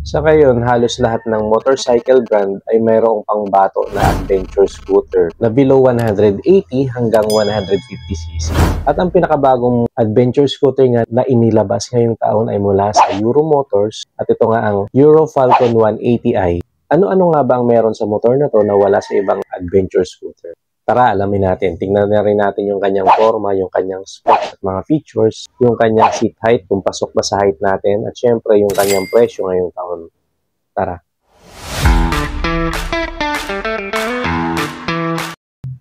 Sa ngayon, halos lahat ng motorcycle brand ay mayroong pangbato na adventure scooter na below 180 hanggang 150cc. At ang pinakabagong adventure scooter nga na inilabas ngayong taon ay mula sa Euro Motors at ito nga ang Euro Falcon 180i. Ano-ano nga ba ang meron sa motor na to na wala sa ibang adventure scooter? Tara, alamin natin. Tingnan na rin natin yung kanyang forma, yung kanyang specs at mga features, yung kanyang seat height, kung pasok ba sa height natin, at syempre yung kanyang presyo ngayong taon. Tara.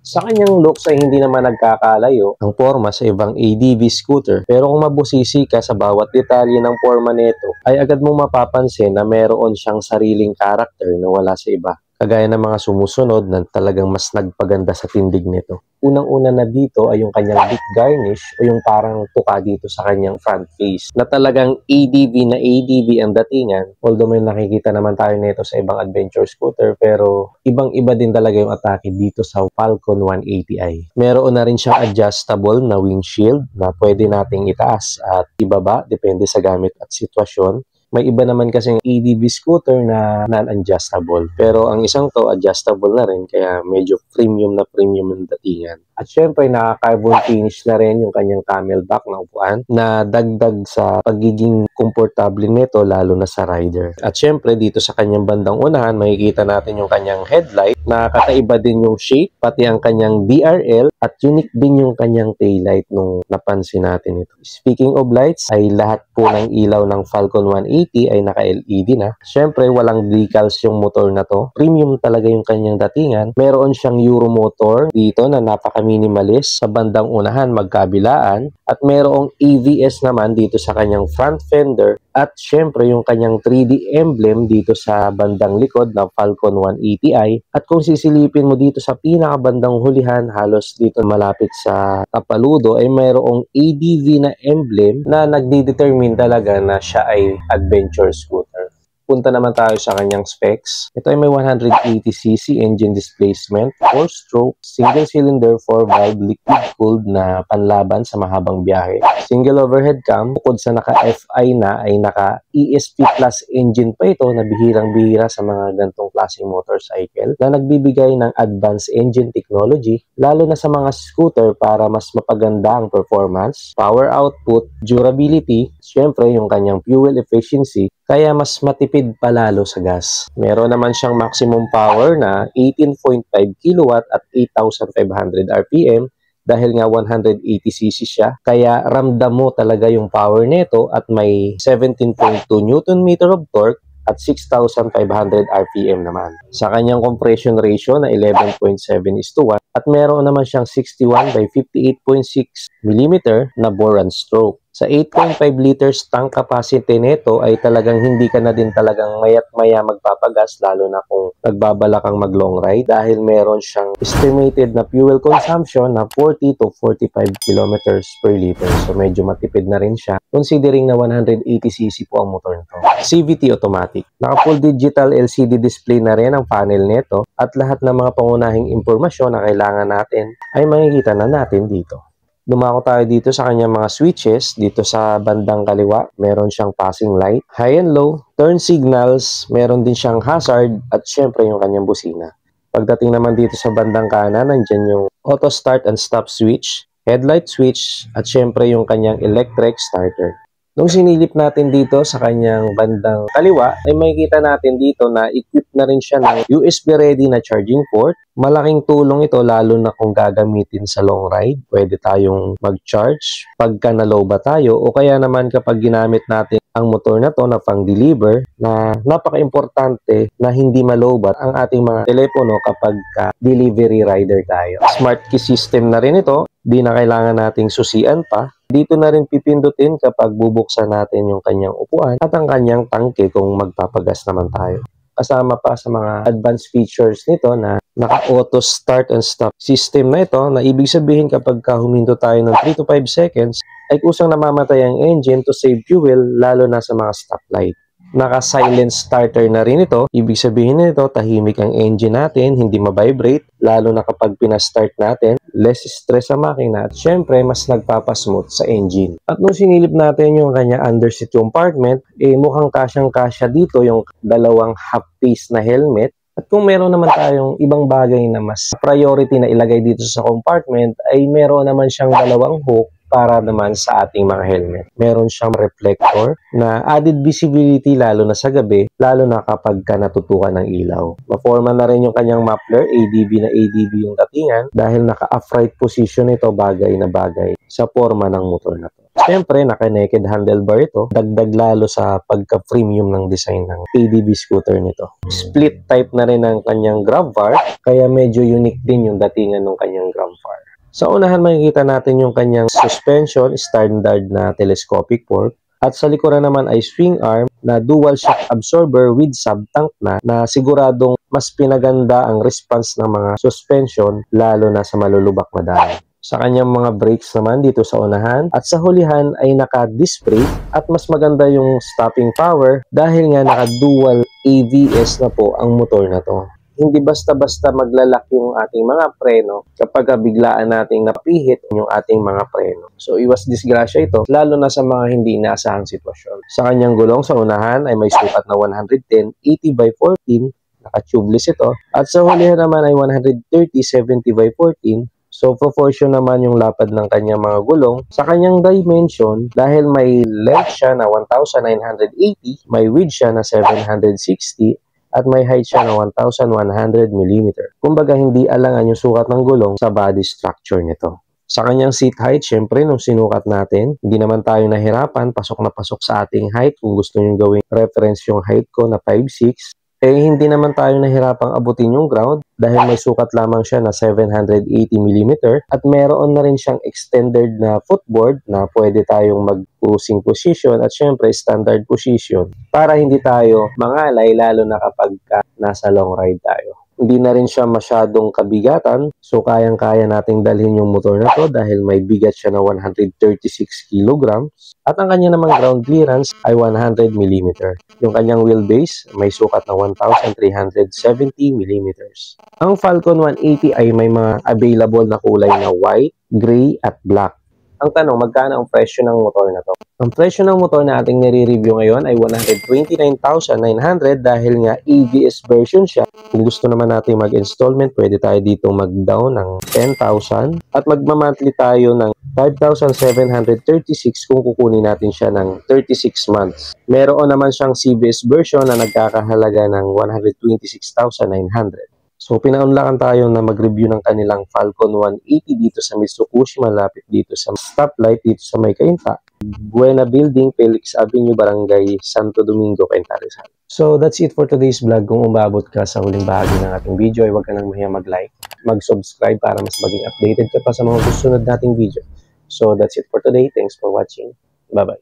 Sa kanyang looks ay hindi naman nagkakalayo ang forma sa ibang ADV scooter, pero kung mabusisi ka sa bawat detalye ng forma nito, ay agad mong mapapansin na meron siyang sariling karakter na wala sa iba. Kagaya ng mga sumusunod na talagang mas nagpaganda sa tindig nito. Unang-una na dito ay yung kanyang big garnish o yung parang tuka dito sa kanyang front face na talagang ADV na ADV ang datingan. Although may nakikita naman tayo nito sa ibang adventure scooter, pero ibang-iba din talaga yung atake dito sa Falcon 180i. Meron na rin siyang adjustable na windshield na pwede nating itaas at ibaba depende sa gamit at sitwasyon. May iba naman kasing ADV scooter na non-adjustable. Pero ang isang to, adjustable na rin. Kaya medyo premium ang datingan. At syempre, naka-carbon finish na rin yung kanyang camelback na upuan na dagdag sa pagiging komportable nito lalo na sa rider. At syempre, dito sa kanyang bandang unahan, makikita natin yung kanyang headlight na kakaiba din yung shape, pati ang kanyang DRL at unique din yung kanyang taillight nung napansin natin ito. Speaking of lights, ay lahat po ng ilaw ng Falcon 180 ay naka-LED na. Syempre, walang decals yung motor na to. Premium talaga yung kanyang datingan. Meron siyang Euro motor dito na napaka-minimalist. Sa bandang unahan, magkabilaan. At merong AVS naman dito sa kanyang front fender. At syempre, yung kanyang 3D emblem dito sa bandang likod ng Falcon 180i. At kung sisilipin mo dito sa pinakabandang hulihan, halos dito malapit sa tapaludo, ay mayroong ADV na emblem na nagdi-determine talaga na siya ay adventure scooter. Punta naman tayo sa kanyang specs. Ito ay may 180cc engine displacement, 4-stroke, single-cylinder, 4-valve, liquid-cooled na panlaban sa mahabang biyahe. Single overhead cam, bukod sa naka-FI na, ay naka-ESP Plus engine pa ito na bihirang-bihira sa mga gantong klaseng motorcycle na nagbibigay ng advanced engine technology, lalo na sa mga scooter para mas mapaganda ang performance, power output, durability, syempre yung kanyang fuel efficiency, kaya mas matipid palalo sa gas. Meron naman siyang maximum power na 18.5 kW at 8,500 RPM dahil nga 180cc siya. Kaya ramdam mo talaga yung power nito at may 17.2 Nm of torque at 6,500 RPM naman. Sa kanyang compression ratio na 11.7:1 at meron naman siyang 61 by 58.6 mm na bore and stroke. Sa 8.5 liters tank capacity nito ay talagang hindi ka na din talagang mayat maya magpapagas lalo na kung nagbabala kang mag long ride dahil meron siyang estimated na fuel consumption na 40 to 45 kilometers per liter. So medyo matipid na rin siya considering na 180cc po ang motor nito. CVT automatic. Naka full digital LCD display na rin ang panel nito at lahat ng mga pangunahing impormasyon na kailangan natin ay makikita na natin dito. Dumako tayo dito sa kanyang mga switches. Dito sa bandang kaliwa, meron siyang passing light, high and low, turn signals, meron din siyang hazard, at syempre yung kanyang busina. Pagdating naman dito sa bandang kanan, nandyan yung auto start and stop switch, headlight switch, at syempre yung kanyang electric starter. Nung sinilip natin dito sa kanyang bandang kaliwa, ay makikita natin dito na equipped na rin siya ng USB ready na charging port. Malaking tulong ito lalo na kung gagamitin sa long ride. Pwede tayong mag-charge pagka na-low ba tayo o kaya naman kapag ginamit natin ang motor na to na pang-deliver na napaka-importante na hindi ma-lowbat ang ating mga telepono kapag delivery rider tayo. Smart key system na rin ito. Di na kailangan nating susian pa. Dito na rin pipindutin kapag bubuksan natin yung kanyang upuan at ang kanyang tangke kung magpapagas naman tayo. Kasama pa sa mga advanced features nito na naka-auto start and stop system na ito na ibig sabihin kapag huminto tayo ng 3 to 5 seconds ay kusang namamatay ang engine to save fuel lalo na sa mga stoplight. Naka-silent starter na rin ito. Ibig sabihin nito, tahimik ang engine natin, hindi ma-vibrate, lalo na kapag pinastart natin, less stress sa makina at syempre mas nagpapasmooth sa engine. At nung sinilip natin yung kanya underseat compartment, mukhang kasyang-kasya dito yung dalawang half-piece na helmet. At kung meron naman tayong ibang bagay na mas priority na ilagay dito sa compartment, ay meron naman siyang dalawang hook para naman sa ating mga helmet. Meron siyang reflector na added visibility lalo na sa gabi, lalo na kapag ka natutukan ng ilaw. Ma-forma na rin yung kanyang muffler, ADB na ADB yung datingan dahil naka-upright position ito, bagay na bagay sa forma ng motor na to. Siyempre, naka-naked handlebar ito, dagdag lalo sa pagka-premium ng design ng ADB scooter nito. Split type na rin ang kanyang grab bar, kaya medyo unique din yung datingan ng kanyang grab bar. Sa unahan makikita natin yung kanyang suspension, standard na telescopic fork. At sa likuran naman ay swing arm na dual shock absorber with sub-tank na siguradong mas pinaganda ang response ng mga suspension lalo na sa malulubak na daan. Sa kanyang mga brakes naman dito sa unahan at sa hulihan ay naka-disc brake at mas maganda yung stopping power dahil nga naka-dual ABS na po ang motor na to. Hindi basta-basta maglalak yung ating mga preno kapag biglaan nating napihit yung ating mga preno. So, iwas disgrasya ito, lalo na sa mga hindi inaasahang sitwasyon. Sa kanyang gulong sa unahan ay may sukat na 110, 80 by 14, naka-tubeless ito. At sa hulihan naman ay 130, 70 by 14. So, proportion naman yung lapad ng kanyang mga gulong. Sa kanyang dimension, dahil may length siya na 1,980, may width siya na 760, at may height siya na 1,100 mm. Kumbaga, hindi alangan yung sukat ng gulong sa body structure nito. Sa kanyang seat height, syempre, nung sinukat natin, hindi naman tayo nahirapan, pasok na pasok sa ating height. Kung gusto nyo gawing reference yung height ko na 5'6", hindi naman tayo nahirapang abutin yung ground dahil may sukat lamang siya na 780 mm at meron na rin siyang extended na footboard na pwede tayong mag-cruising position at syempre standard position para hindi tayo mangalay lalo na kapag nasa long ride tayo. Hindi na rin siya masyadong kabigatan, so kayang-kaya nating dalhin yung motor na to dahil may bigat siya na 136 kg at ang kanya namang ground clearance ay 100 mm. Yung kanyang wheelbase may sukat na 1,370 mm. Ang Falcon 180 ay may mga available na kulay na white, gray at black. Ang tanong, magkano ang presyo ng motor na to? Ang presyo ng motor na ating nire-review ngayon ay 129,900 dahil nga ABS version siya. Kung gusto naman natin mag-installment, pwede tayo dito mag-down ng 10,000 at magma-monthly tayo ng 5,736 kung kukunin natin siya ng 36 months. Meron naman siyang CBS version na nagkakahalaga ng 126,900. So, pinaunlakan tayo na mag-review ng kanilang Falcon 180 dito sa Mitsukushi, malapit dito sa stoplight dito sa May Cainta, Buena Building, Felix Avenue, Barangay Santo Domingo, Cainta, Rizal. So, that's it for today's vlog. Kung umabot ka sa huling bahagi ng ating video, ay huwag ka nang mahiya mag-like, mag-subscribe para mas maging updated ka pa sa mga susunod nating video. So, that's it for today. Thanks for watching. Bye-bye.